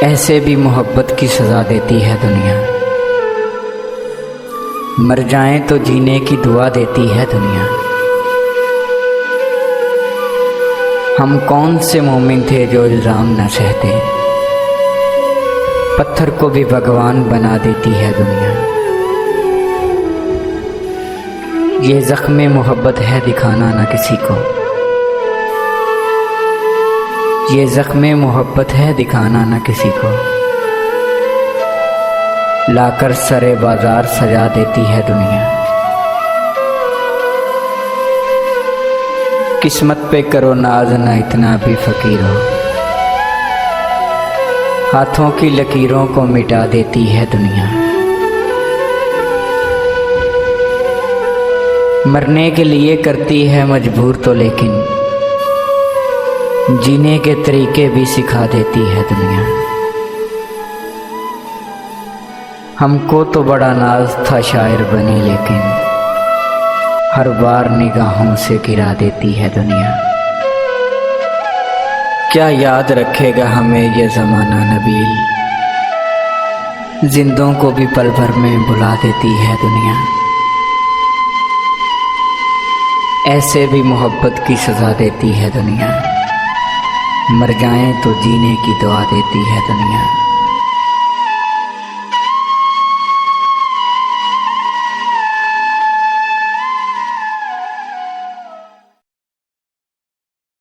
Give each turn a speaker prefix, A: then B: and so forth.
A: ऐसे भी मोहब्बत की सज़ा देती है दुनिया। मर जाएं तो जीने की दुआ देती है दुनिया। हम कौन से मोमिन थे जो इल्ज़ाम न सहते, पत्थर को भी भगवान बना देती है दुनिया। ये ज़ख्म मोहब्बत है दिखाना न किसी को, ये ज़ख्म मोहब्बत है दिखाना न किसी को। लाकर सरे बाजार सजा देती है दुनिया। किस्मत पे करो नाज ना इतना भी फ़कीर हो, हाथों की लकीरों को मिटा देती है दुनिया। मरने के लिए करती है मजबूर तो लेकिन जीने के तरीके भी सिखा देती है दुनिया। हमको तो बड़ा नाज था शायर बने, लेकिन हर बार निगाहों से गिरा देती है दुनिया। क्या याद रखेगा हमें ये ज़माना नबील, जिंदों को भी पल भर में बुला देती है दुनिया। ऐसे भी मोहब्बत की सज़ा देती है दुनिया। मर जाएं तो जीने की दुआ देती है दुनिया।